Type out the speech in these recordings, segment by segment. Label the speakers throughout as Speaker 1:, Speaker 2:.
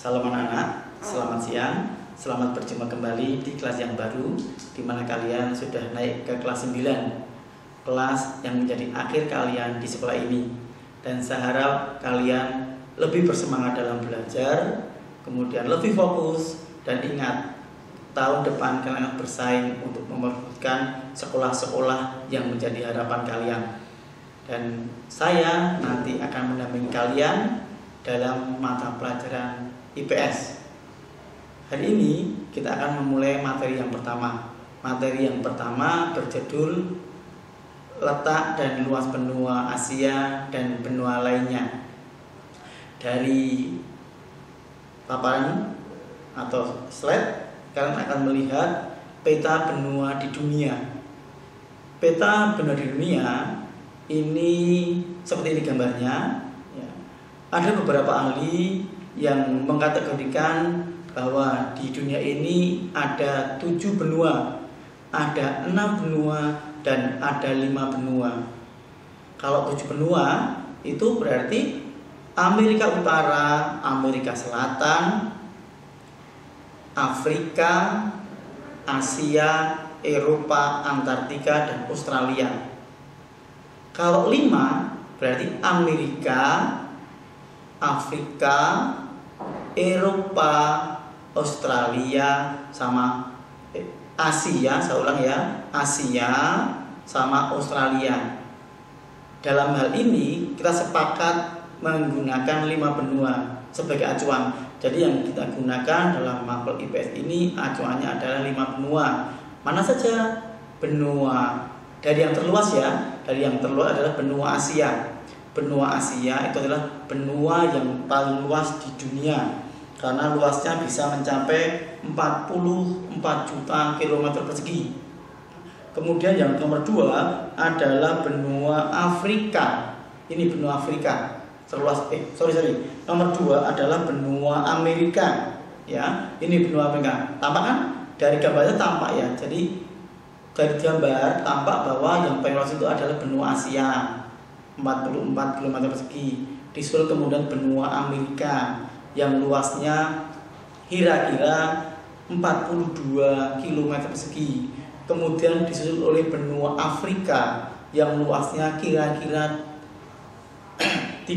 Speaker 1: Salam anak-anak, selamat siang. Selamat berjumpa kembali di kelas yang baru, di mana kalian sudah naik ke kelas 9, kelas yang menjadi akhir kalian di sekolah ini. Dan saya harap kalian lebih bersemangat dalam belajar, kemudian lebih fokus, dan ingat, tahun depan kalian akan bersaing untuk merebutkan sekolah-sekolah yang menjadi harapan kalian. Dan saya nanti akan mendampingi kalian dalam mata pelajaran IPS. Hari ini kita akan memulai materi yang pertama. Materi yang pertama berjudul letak dan luas benua Asia dan benua lainnya. Dari paparan atau slide, kalian akan melihat peta benua di dunia. Peta benua di dunia ini seperti ini gambarnya. Ada beberapa ahli yang mengkategorikan bahwa di dunia ini ada 7 benua, ada 6 benua, dan ada 5 benua. Kalau 7 benua itu berarti Amerika Utara, Amerika Selatan, Afrika, Asia, Eropa, Antartika, dan Australia. Kalau 5 berarti Amerika, Afrika, Eropa, Australia, sama Asia, saya ulang ya, Asia sama Australia. Dalam hal ini kita sepakat menggunakan 5 benua sebagai acuan. Jadi yang kita gunakan dalam mapel IPS ini acuannya adalah 5 benua. Mana saja? Benua dari yang terluas ya, dari yang terluas adalah benua Asia. Benua Asia itu adalah benua yang paling luas di dunia karena luasnya bisa mencapai 44 juta kilometer persegi. Kemudian yang nomor 2 adalah benua Afrika. Ini benua Afrika terluas. Nomor 2 adalah benua Amerika. Ya, ini benua Amerika. Tampak kan? Dari gambarnya tampak ya. Jadi dari gambar tampak bahwa yang paling luas itu adalah benua Asia. 44 km persegi. Disusul kemudian benua Amerika yang luasnya kira-kira 42 km persegi. Kemudian disusul oleh benua Afrika yang luasnya kira-kira 30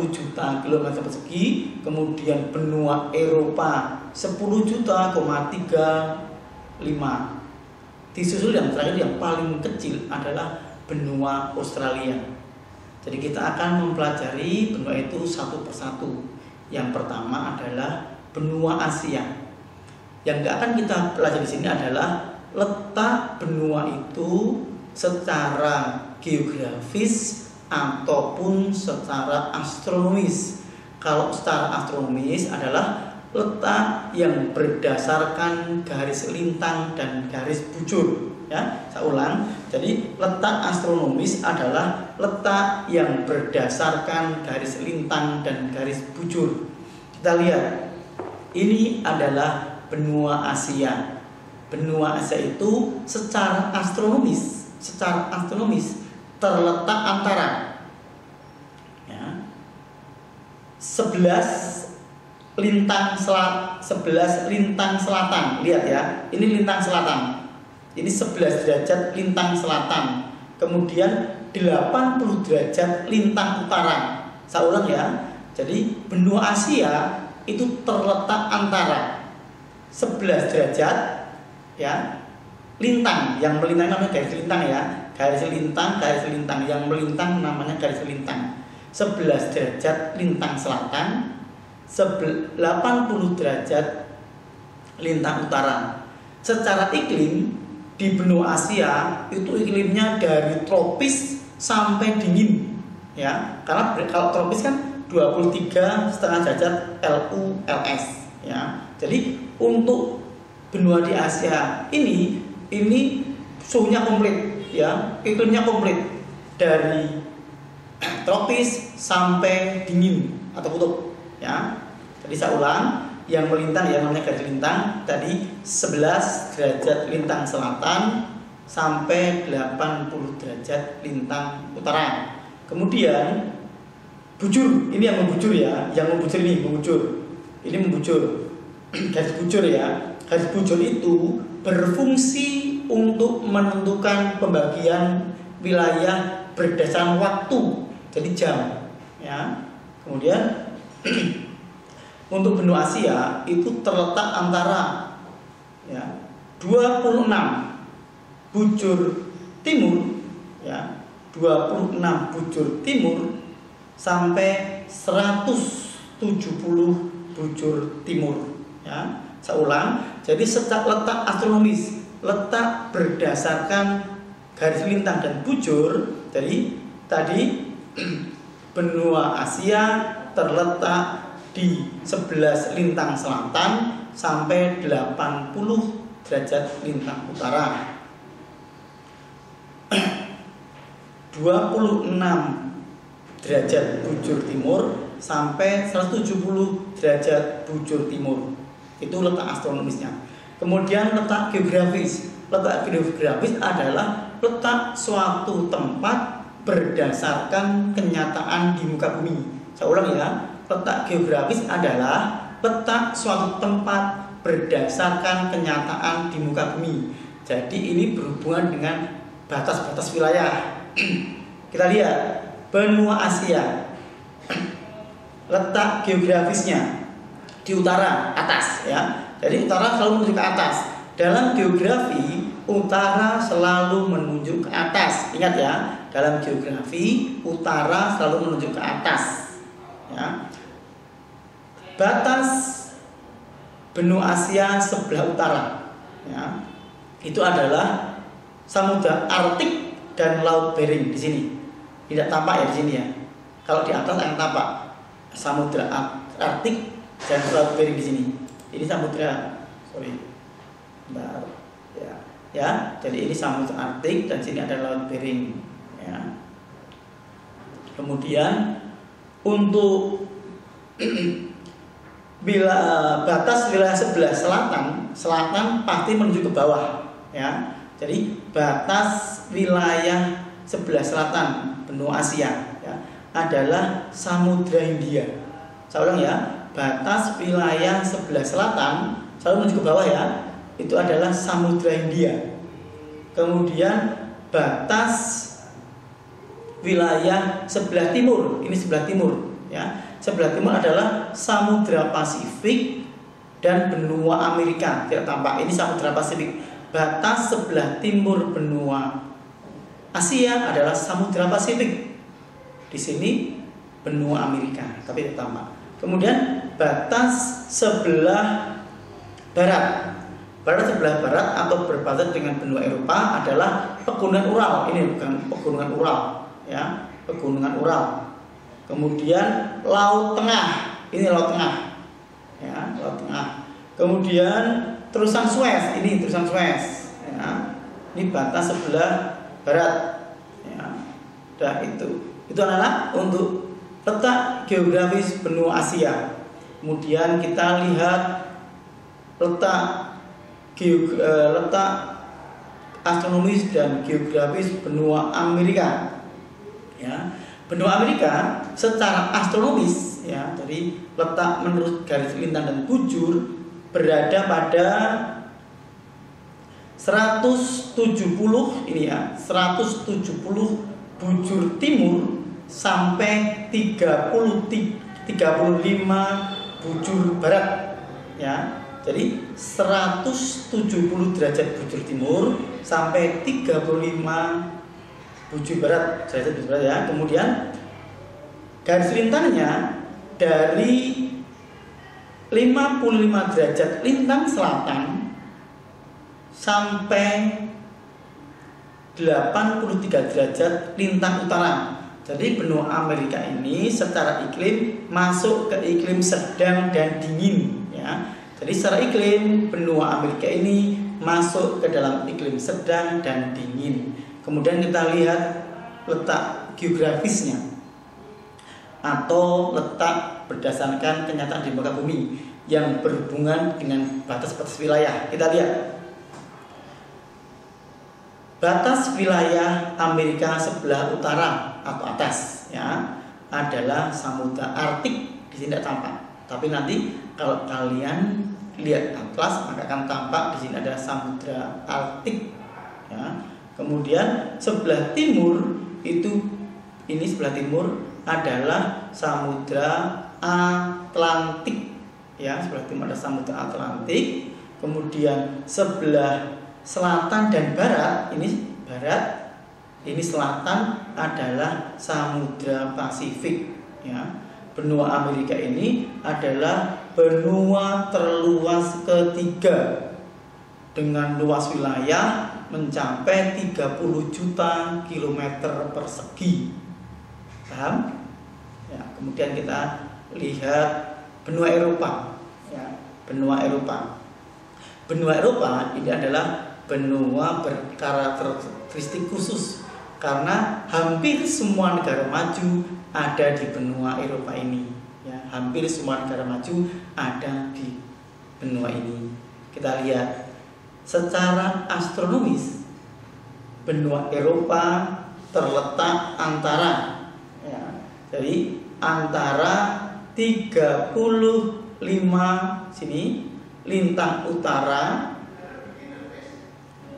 Speaker 1: juta kilometer persegi. Kemudian benua Eropa 10 juta,35. Disusul yang terakhir yang paling kecil adalah benua Australia. Jadi kita akan mempelajari benua itu satu persatu. Yang pertama adalah benua Asia. Yang akan kita pelajari di sini adalah letak benua itu secara geografis ataupun secara astronomis. Kalau secara astronomis adalah letak yang berdasarkan garis lintang dan garis bujur. Ya, saya ulang. Jadi letak astronomis adalah letak yang berdasarkan garis lintang dan garis bujur. Kita lihat, ini adalah benua Asia. Benua Asia itu secara astronomis terletak antara 11 lintang selatan. Lihat ya, ini lintang selatan. Ini 11 derajat lintang selatan. Kemudian 80 derajat lintang utara. Saya ulang ya. Jadi benua Asia itu terletak antara 11 derajat ya, lintang. Yang melintang namanya garis lintang ya. Garis lintang yang melintang namanya garis lintang. 11 derajat lintang selatan, 80 derajat lintang utara. Secara iklim di benua Asia itu iklimnya dari tropis sampai dingin ya, karena kalau tropis kan 23,5 derajat LU/LS ya. Jadi untuk benua di Asia ini suhunya komplit ya, iklimnya komplit dari tropis sampai dingin atau kutub ya. Jadi saya ulang, yang melintang ya namanya garis lintang tadi 11 derajat lintang selatan sampai 80 derajat lintang utara. Kemudian bujur, ini yang membujur ya, yang membujur ini membujur. ini membujur. Garis bujur ya. Garis bujur itu berfungsi untuk menentukan pembagian wilayah berdasarkan waktu, jadi jam ya. Kemudian untuk benua Asia itu terletak antara ya 26 bujur timur ya, 26 bujur timur sampai 170 bujur timur ya. Saya ulang, jadi secara letak astronomis, letak berdasarkan garis lintang dan bujur. Jadi tadi benua Asia terletak di 11 lintang selatan sampai 80 derajat lintang utara. 26 derajat bujur timur sampai 170 derajat bujur timur. Itu letak astronomisnya. Kemudian letak geografis. Letak geografis adalah letak suatu tempat berdasarkan kenyataan di muka bumi. Saya ulang ya. Letak geografis adalah letak suatu tempat berdasarkan kenyataan di muka bumi. Jadi ini berhubungan dengan batas-batas wilayah. Kita lihat benua Asia. Letak geografisnya di utara atas ya. Jadi utara selalu menunjuk ke atas. Dalam geografi utara selalu menunjuk ke atas. Ingat ya, dalam geografi utara selalu menunjuk ke atas ya. Batas benua Asia sebelah utara ya, itu adalah Samudra Arktik dan Laut Bering di sini. Tidak tampak ya di sini ya. Kalau di atas akan tampak Samudra Arktik dan Laut Bering di sini. Ini samudra, bentar, ya. Jadi ini Samudra Arktik dan sini ada Laut Bering. Ya. Kemudian untuk bila batas wilayah sebelah selatan pasti menuju ke bawah. Ya. Jadi batas wilayah sebelah selatan benua Asia ya, adalah Samudra Hindia. Saya ulang ya. Batas wilayah sebelah selatan selalu menuju ke bawah ya, itu adalah Samudra Hindia. Kemudian batas wilayah sebelah timur, ini sebelah timur ya. Sebelah timur adalah Samudra Pasifik dan benua Amerika. Tidak tampak, ini Samudra Pasifik. Batas sebelah timur benua Asia adalah Samudra Pasifik. Di sini benua Amerika, tapi tidak tampak. Kemudian batas sebelah barat. Sebelah barat atau berbatasan dengan benua Eropa adalah Pegunungan Ural. Ini bukan Pegunungan Ural, ya, Pegunungan Ural. Kemudian Laut Tengah. Ini Laut Tengah, ya, Laut Tengah. Kemudian terusan Suez. Ini terusan Suez. Ya. Ini batas sebelah barat. Ya. Dah itu. Itu adalah untuk letak geografis benua Asia. Kemudian kita lihat letak astronomis dan geografis benua Amerika. Ya, benua Amerika secara astronomis ya, jadi letak menurut garis lintang dan bujur berada pada 170 ini ya, 170 bujur timur sampai 35 bujur barat ya. Jadi 170 derajat bujur timur sampai 35 bujur barat ya. Kemudian garis lintangnya dari 55 derajat lintang selatan sampai 83 derajat lintang utara. Jadi benua Amerika ini secara iklim masuk ke iklim sedang dan dingin ya. Jadi secara iklim benua Amerika ini masuk ke dalam iklim sedang dan dingin. Kemudian kita lihat letak geografisnya atau letak berdasarkan kenyataan di muka bumi yang berhubungan dengan batas-batas wilayah. Kita lihat batas wilayah Amerika sebelah utara atau atas ya adalah Samudra Arktik. Di sini tidak tampak, tapi nanti kalau kalian lihat atlas maka akan tampak di sini ada Samudra Arktik ya. Kemudian sebelah timur sebelah timur adalah Samudra Atlantik ya, sebelah timur ada Samudra Atlantik. Kemudian sebelah selatan dan barat, ini selatan adalah Samudra Pasifik ya. Benua Amerika ini adalah benua terluas ketiga dengan luas wilayah mencapai 30 juta kilometer persegi. Paham? Ya, kemudian kita lihat benua Eropa ya, benua Eropa. Benua Eropa ini adalah benua berkarakteristik khusus karena hampir semua negara maju ada di benua Eropa ini ya, hampir semua negara maju ada di benua ini. Kita lihat secara astronomis benua Eropa terletak antara ya, jadi antara 35 sini lintang utara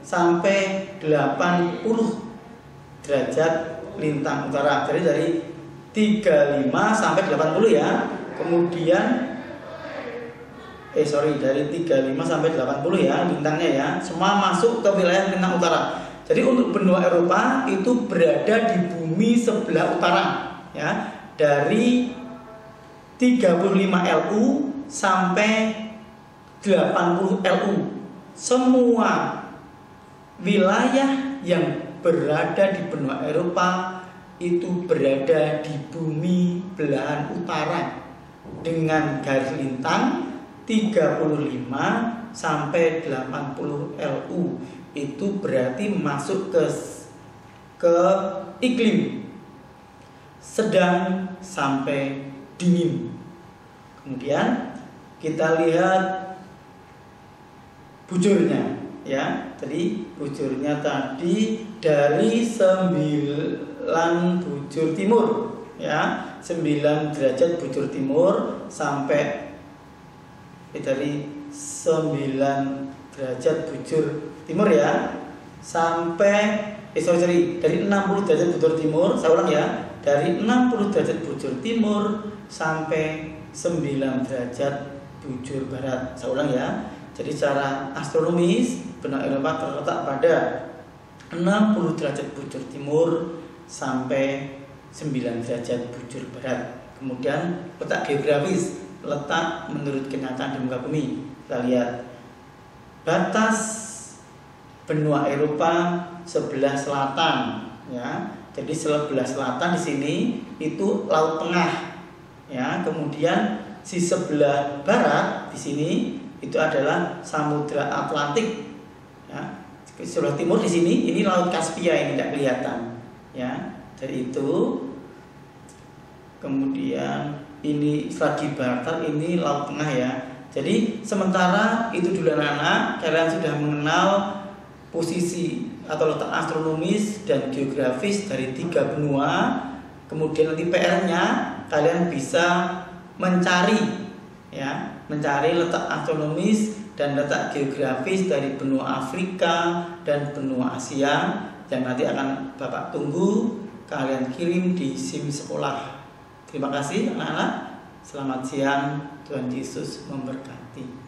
Speaker 1: sampai 80 derajat lintang utara. Jadi dari 35 sampai 80 ya. Kemudian dari 35 sampai 80 ya lintangnya ya. Semua masuk ke wilayah lintang utara. Jadi untuk benua Eropa itu berada di bumi sebelah utara ya. Dari 35 LU sampai 80 LU. Semua wilayah yang berada di benua Eropa itu berada di bumi belahan utara dengan garis lintang 35 sampai 80 LU. Itu berarti masuk ke iklim sedang sampai dingin. Kemudian kita lihat bujurnya ya. Jadi bujurnya tadi dari 9 bujur timur ya, 9 derajat bujur timur sampai dari 9 derajat bujur timur ya sampai dari 60 derajat bujur timur, saya ulang ya, dari 60 derajat bujur timur sampai 9 derajat bujur barat. Saya ulang ya. Jadi secara astronomis benua Eropa terletak pada 60 derajat bujur timur sampai 9 derajat bujur barat. Kemudian letak geografis, letak menurut kenyataan di muka bumi. Kita lihat batas benua Eropa sebelah selatan ya. Jadi sebelah selatan di sini itu Laut Tengah ya. Kemudian di sebelah barat di sini itu adalah Samudra Atlantik ya. Sebelah timur di sini ini Laut Kaspia, ini tidak kelihatan ya. Jadi itu kemudian ini lagi barat, ini Laut Tengah ya. Jadi sementara itu dulu anak-anak, kalian sudah mengenal posisi atau letak astronomis dan geografis dari 3 benua. Kemudian nanti PR-nya kalian bisa mencari letak astronomis dan letak geografis dari benua Afrika dan benua Asia yang nanti akan Bapak tunggu kalian kirim di SIM sekolah. Terima kasih anak-anak. Selamat siang, Tuhan Yesus memberkati.